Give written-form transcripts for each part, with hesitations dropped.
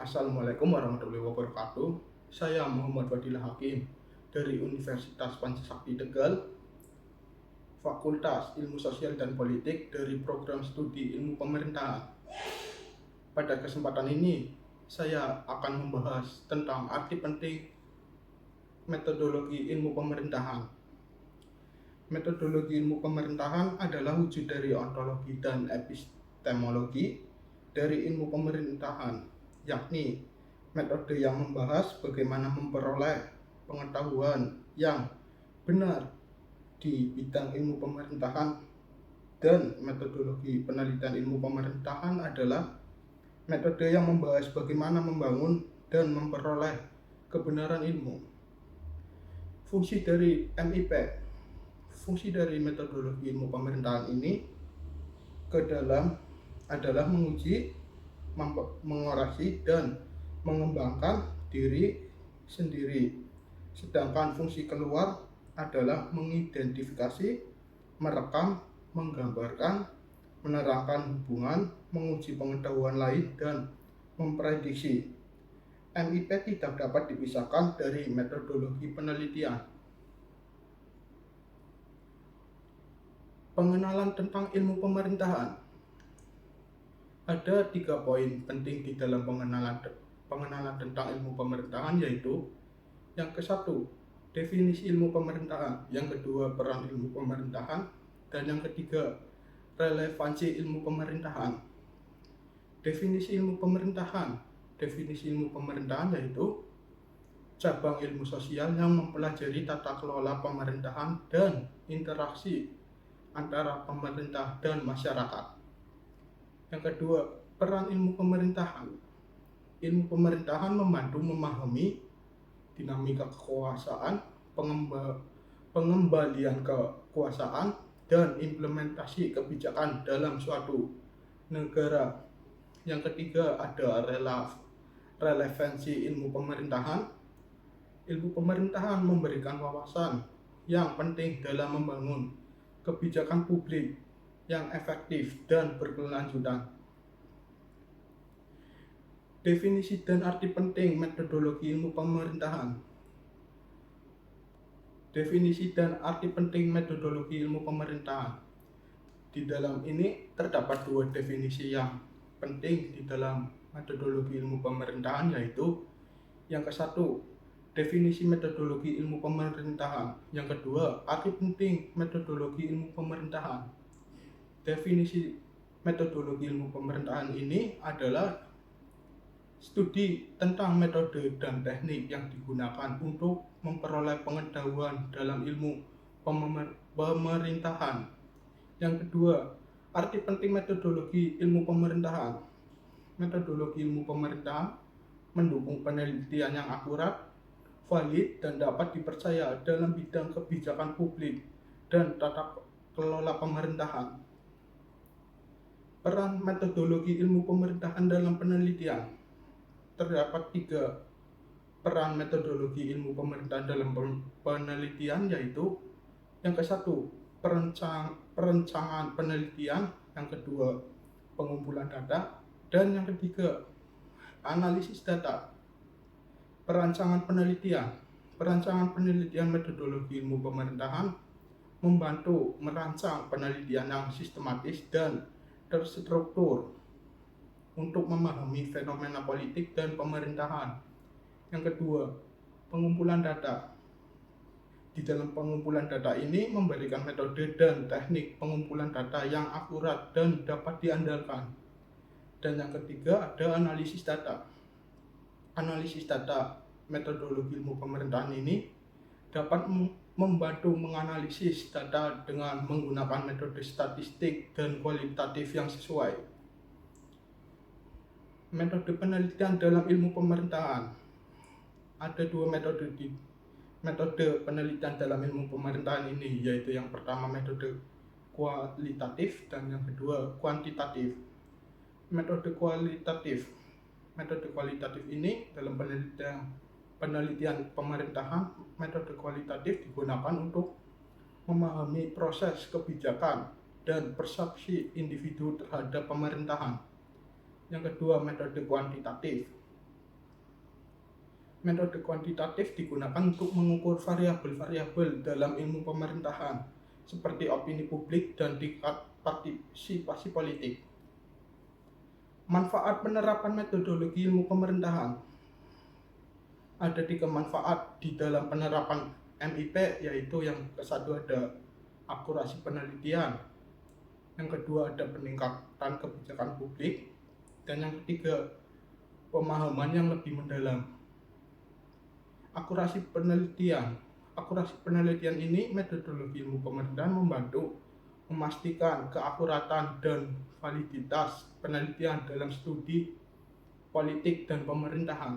Assalamualaikum warahmatullahi wabarakatuh. Saya Muhammad Fadilah Hakim dari Universitas Pancasakti Tegal, Fakultas Ilmu Sosial dan Politik dari Program Studi Ilmu Pemerintahan. Pada kesempatan ini, saya akan membahas tentang arti penting metodologi ilmu pemerintahan. Metodologi ilmu pemerintahan adalah wujud dari ontologi dan epistemologi dari ilmu pemerintahan, yakni metode yang membahas bagaimana memperoleh pengetahuan yang benar di bidang ilmu pemerintahan, dan metodologi penelitian ilmu pemerintahan adalah metode yang membahas bagaimana membangun dan memperoleh kebenaran ilmu. Fungsi dari MIP, fungsi dari metodologi ilmu pemerintahan ini adalah menguji, mengorasi, dan mengembangkan diri sendiri. Sedangkan fungsi keluar adalah mengidentifikasi, merekam, menggambarkan, menerangkan hubungan, menguji pengetahuan lain, dan memprediksi. MIP tidak dapat dipisahkan dari metodologi penelitian. Pengenalan tentang ilmu pemerintahan. Ada 3 poin penting di dalam pengenalan tentang ilmu pemerintahan, yaitu yang ke-1, definisi ilmu pemerintahan, yang kedua, peran ilmu pemerintahan, dan yang ketiga, relevansi ilmu pemerintahan. Definisi ilmu pemerintahan. Definisi ilmu pemerintahan yaitu cabang ilmu sosial yang mempelajari tata kelola pemerintahan dan interaksi antara pemerintah dan masyarakat. Yang kedua, peran ilmu pemerintahan. Ilmu pemerintahan membantu memahami dinamika kekuasaan, pengembalian kekuasaan, dan implementasi kebijakan dalam suatu negara. Yang ketiga, ada relevansi ilmu pemerintahan. Ilmu pemerintahan memberikan wawasan yang penting dalam membangun kebijakan publik yang efektif dan berkelanjutan. Definisi dan arti penting metodologi ilmu pemerintahan. Definisi dan arti penting metodologi ilmu pemerintahan. Di dalam ini terdapat 2 definisi yang penting di dalam metodologi ilmu pemerintahan, yaitu yang ke-1, definisi metodologi ilmu pemerintahan. Yang kedua, arti penting metodologi ilmu pemerintahan. Definisi metodologi ilmu pemerintahan ini adalah studi tentang metode dan teknik yang digunakan untuk memperoleh pengetahuan dalam ilmu pemerintahan. Yang kedua, arti penting metodologi ilmu pemerintahan. Metodologi ilmu pemerintahan mendukung penelitian yang akurat, valid, dan dapat dipercaya dalam bidang kebijakan publik dan tata kelola pemerintahan. Peran metodologi ilmu pemerintahan dalam penelitian. Terdapat 3 peran metodologi ilmu pemerintahan dalam penelitian, yaitu yang ke-1, perencanaan penelitian, yang kedua, pengumpulan data, dan yang ketiga, analisis data. Perancangan penelitian. Perancangan penelitian metodologi ilmu pemerintahan membantu merancang penelitian yang sistematis dan terstruktur untuk memahami fenomena politik dan pemerintahan. Yang kedua, pengumpulan data. Di dalam pengumpulan data ini memberikan metode dan teknik pengumpulan data yang akurat dan dapat diandalkan. Dan yang ketiga, ada analisis data. Analisis data metodologi ilmu pemerintahan ini dapat membantu menganalisis data dengan menggunakan metode statistik dan kualitatif yang sesuai. Metode penelitian dalam ilmu pemerintahan. Ada 2 metode penelitian dalam ilmu pemerintahan ini, yaitu yang pertama metode kualitatif dan yang kedua kuantitatif. Metode kualitatif ini dalam penelitian pemerintahan, metode kualitatif digunakan untuk memahami proses kebijakan dan persepsi individu terhadap pemerintahan. Yang kedua, metode kuantitatif. Metode kuantitatif digunakan untuk mengukur variabel-variabel dalam ilmu pemerintahan, seperti opini publik dan tingkat partisipasi politik. Manfaat penerapan metodologi ilmu pemerintahan. Ada 3 manfaat di dalam penerapan MIP, yaitu yang ke-1 ada akurasi penelitian, yang kedua ada peningkatan kebijakan publik, dan yang ketiga pemahaman yang lebih mendalam. Akurasi penelitian. Akurasi penelitian ini metodologi ilmu pemerintahan membantu memastikan keakuratan dan validitas penelitian dalam studi politik dan pemerintahan.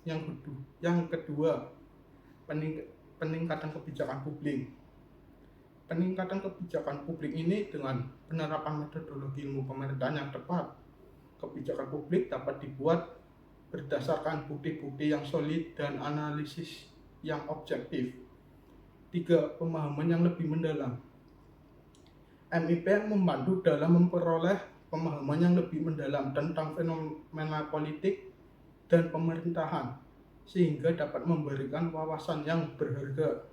Yang kedua, peningkatan kebijakan publik. Peningkatan kebijakan publik ini dengan penerapan metodologi ilmu pemerintahan yang tepat, kebijakan publik dapat dibuat berdasarkan bukti-bukti yang solid dan analisis yang objektif. 3. Pemahaman yang lebih mendalam. MIP membantu dalam memperoleh pemahaman yang lebih mendalam tentang fenomena politik dan pemerintahan, sehingga dapat memberikan wawasan yang berharga.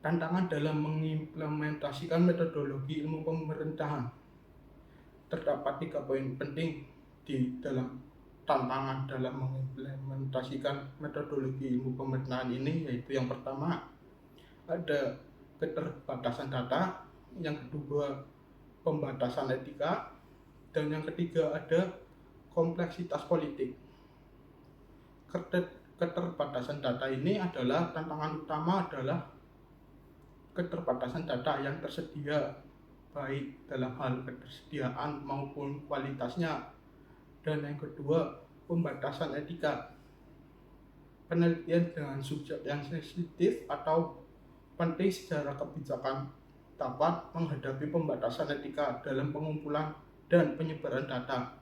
Tantangan dalam mengimplementasikan metodologi ilmu pemerintahan. Terdapat 3 poin penting di dalam tantangan dalam mengimplementasikan metodologi ilmu pemerintahan ini, yaitu yang pertama ada keterbatasan data, yang kedua pembatasan etika, dan yang ketiga ada kompleksitas politik. Keterbatasan data ini adalah tantangan utama adalah keterbatasan data yang tersedia, baik dalam hal ketersediaan maupun kualitasnya. Dan yang kedua, pembatasan etika. Penelitian dengan subjek yang sensitif atau penting secara kebijakan dapat menghadapi pembatasan etika dalam pengumpulan dan penyebaran data.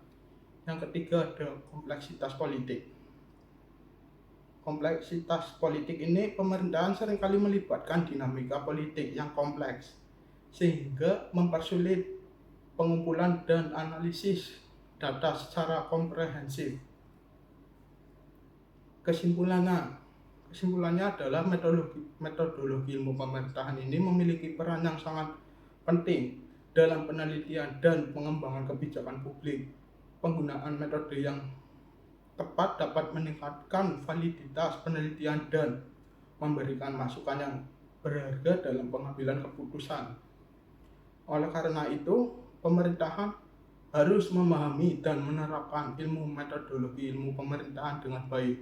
Yang ketiga ada kompleksitas politik. Kompleksitas politik ini pemerintahan seringkali melibatkan dinamika politik yang kompleks, sehingga mempersulit pengumpulan dan analisis data secara komprehensif. Kesimpulannya adalah metodologi ilmu pemerintahan ini memiliki peran yang sangat penting dalam penelitian dan pengembangan kebijakan publik. Penggunaan metode yang tepat dapat meningkatkan validitas penelitian dan memberikan masukan yang berharga dalam pengambilan keputusan. Oleh karena itu, pemerintahan harus memahami dan menerapkan metodologi ilmu pemerintahan dengan baik.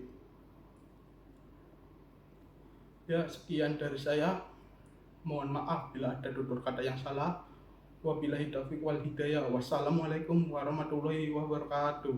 Ya, sekian dari saya. Mohon maaf bila ada tutur kata yang salah. Wabillahi taufiq wal hidayah. Wassalamualaikum warahmatullahi wabarakatuh.